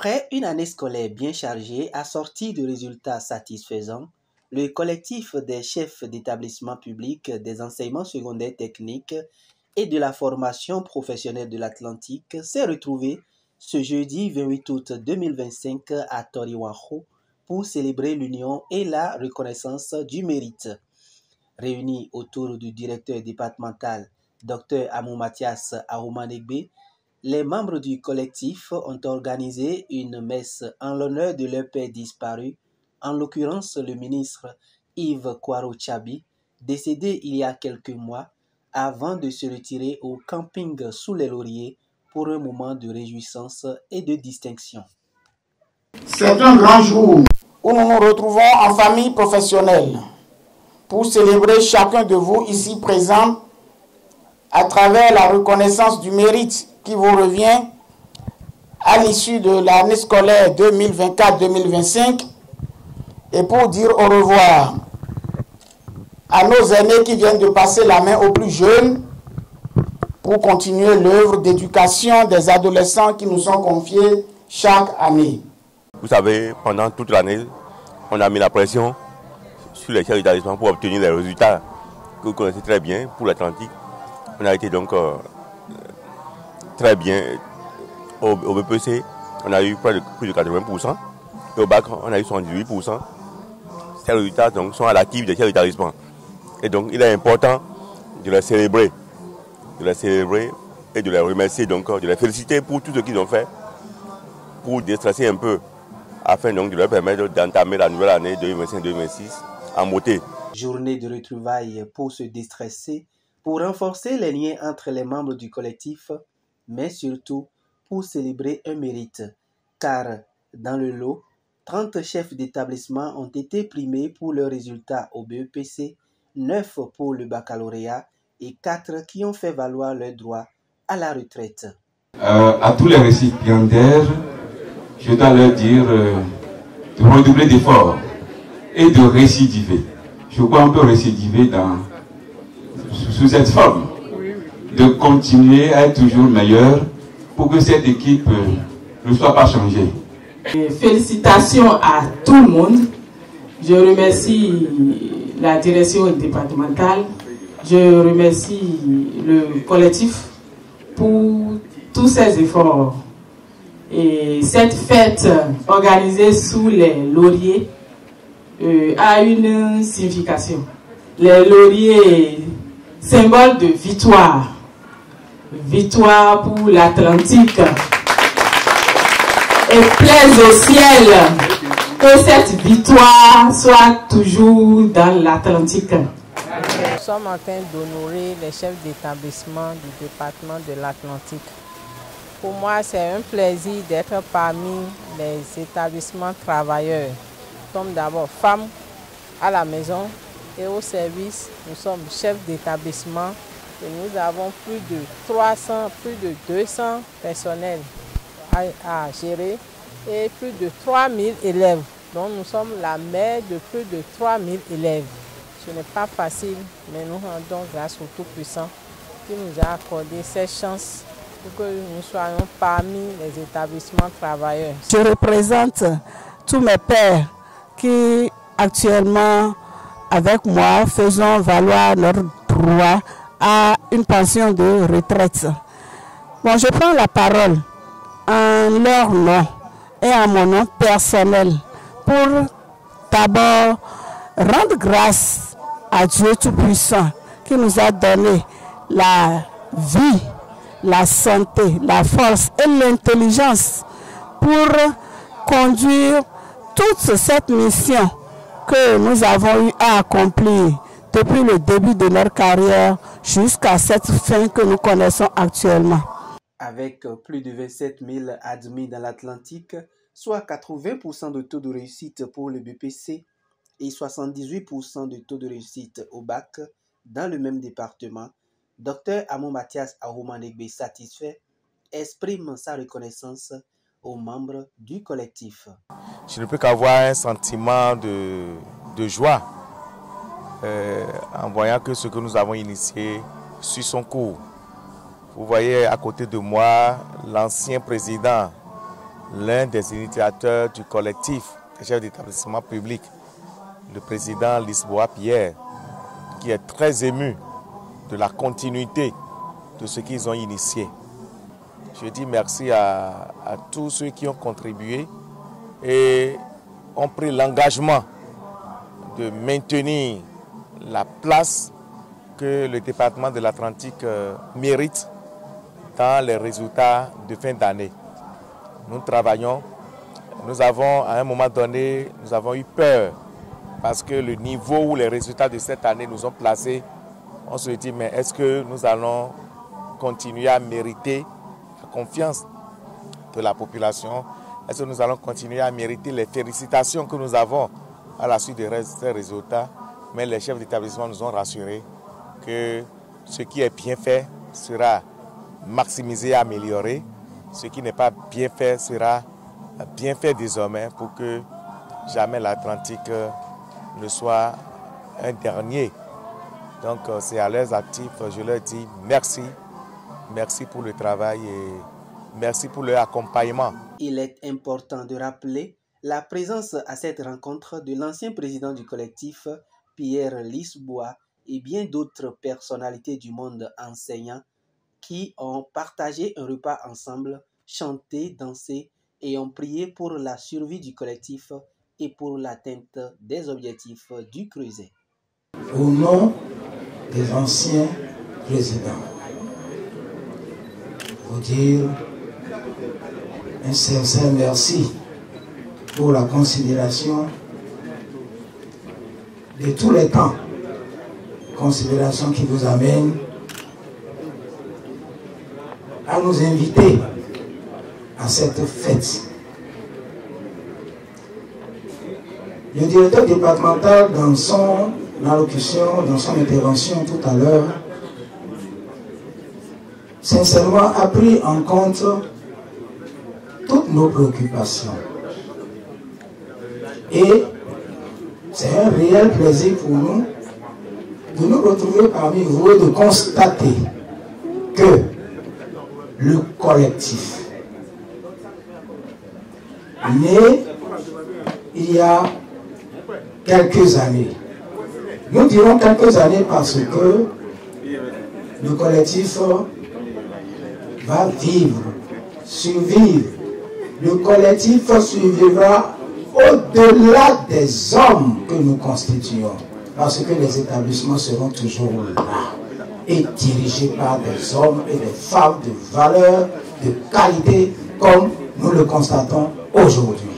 Après une année scolaire bien chargée, assortie de résultats satisfaisants, le collectif des chefs d'établissement public des enseignements secondaires techniques et de la formation professionnelle de l'Atlantique s'est retrouvé ce jeudi 28 août 2025 à Toriwaho pour célébrer l'union et la reconnaissance du mérite. Réunis autour du directeur départemental, Dr Amou Mathias Aoumanegbe, les membres du collectif ont organisé une messe en l'honneur de leur père disparu, en l'occurrence le ministre Yves Kwaro-Tchabi, décédé il y a quelques mois, avant de se retirer au camping sous les lauriers pour un moment de réjouissance et de distinction. C'est un grand jour où nous nous retrouvons en famille professionnelle pour célébrer chacun de vous ici présents à travers la reconnaissance du mérite qui vous revient à l'issue de l'année scolaire 2024-2025 et pour dire au revoir à nos aînés qui viennent de passer la main aux plus jeunes pour continuer l'œuvre d'éducation des adolescents qui nous sont confiés chaque année. Vous savez, pendant toute l'année, on a mis la pression sur les chefs d'établissement pour obtenir les résultats que vous connaissez très bien pour l'Atlantique. On a été donc très bien au BPC, on a eu plus de 80%, et au bac, on a eu 78%. Ces résultats donc, sont à l'actif des chefs d'établissement. Et donc, il est important de les célébrer et de les remercier, donc, de les féliciter pour tout ce qu'ils ont fait, pour déstresser un peu, afin donc, de leur permettre d'entamer la nouvelle année 2025-2026 en beauté. Journée de retrouvailles pour se déstresser, pour renforcer les liens entre les membres du collectif, mais surtout pour célébrer un mérite, car dans le lot, 30 chefs d'établissement ont été primés pour leurs résultats au BEPC, 9 pour le baccalauréat et 4 qui ont fait valoir leur droit à la retraite. À tous les récipiendaires, je dois leur dire de redoubler d'efforts et de récidiver. Je crois qu'on peut récidiver sous cette forme, de continuer à être toujours meilleur pour que cette équipe ne soit pas changée. Félicitations à tout le monde. Je remercie la direction départementale. Je remercie le collectif pour tous ces efforts. Et cette fête organisée sous les lauriers a une signification. Les lauriers, symbole de victoire. Victoire pour l'Atlantique. Et plaise au ciel que cette victoire soit toujours dans l'Atlantique. Nous sommes en train d'honorer les chefs d'établissement du département de l'Atlantique. Pour moi, c'est un plaisir d'être parmi les établissements travailleurs. Nous sommes d'abord femmes à la maison et au service. Nous sommes chefs d'établissement et nous avons plus de 200 personnels à gérer et plus de 3000 élèves. Donc nous sommes la mère de plus de 3000 élèves. Ce n'est pas facile, mais nous rendons grâce au Tout-Puissant qui nous a accordé cette chance pour que nous soyons parmi les établissements travailleurs. Je représente tous mes pères qui actuellement, avec moi, faisons valoir leur droit à une pension de retraite. Bon, je prends la parole en leur nom et en mon nom personnel pour d'abord rendre grâce à Dieu Tout-Puissant qui nous a donné la vie, la santé, la force et l'intelligence pour conduire toute cette mission que nous avons eu à accomplir depuis le début de leur carrière jusqu'à cette fin que nous connaissons actuellement. Avec plus de 27 000 admis dans l'Atlantique, soit 80% de taux de réussite pour le BPC et 78% de taux de réussite au bac dans le même département, Dr Amou Mathias Aoumanegbe, satisfait, exprime sa reconnaissance aux membres du collectif. Je ne peux qu'avoir un sentiment de joie en voyant que ce que nous avons initié suit son cours. Vous voyez à côté de moi l'ancien président l'un des initiateurs du collectif des chefs d'établissement public, le président Lisboa Pierre, qui est très ému de la continuité de ce qu'ils ont initié. Je dis merci à tous ceux qui ont contribué et ont pris l'engagement de maintenir la place que le département de l'Atlantique mérite dans les résultats de fin d'année. Nous travaillons, nous avons à un moment donné, nous avons eu peur parce que le niveau où les résultats de cette année nous ont placés, on se dit mais est-ce que nous allons continuer à mériter la confiance de la population? Est-ce que nous allons continuer à mériter les félicitations que nous avons à la suite de ces résultats? Mais les chefs d'établissement nous ont rassurés que ce qui est bien fait sera maximisé et amélioré. Ce qui n'est pas bien fait sera bien fait désormais pour que jamais l'Atlantique ne soit un dernier. Donc c'est à leurs actifs, je leur dis merci. Merci pour le travail et merci pour leur accompagnement. Il est important de rappeler la présence à cette rencontre de l'ancien président du collectif, Pierre Lisboa, et bien d'autres personnalités du monde enseignant qui ont partagé un repas ensemble, chanté, dansé et ont prié pour la survie du collectif et pour l'atteinte des objectifs du Creuset. Au nom des anciens présidents, vous dire un sincère merci pour la considération de tous les temps, considération qui vous amène à nous inviter à cette fête. Le directeur départemental, dans son allocution, dans son intervention tout à l'heure, sincèrement a pris en compte toutes nos préoccupations. Et c'est un réel plaisir pour nous de nous retrouver parmi vous et de constater que le collectif né il y a quelques années. Nous dirons quelques années parce que le collectif va vivre, survivre. Le collectif survivra au-delà des hommes que nous constituons, parce que les établissements seront toujours là et dirigés par des hommes et des femmes de valeur, de qualité, comme nous le constatons aujourd'hui.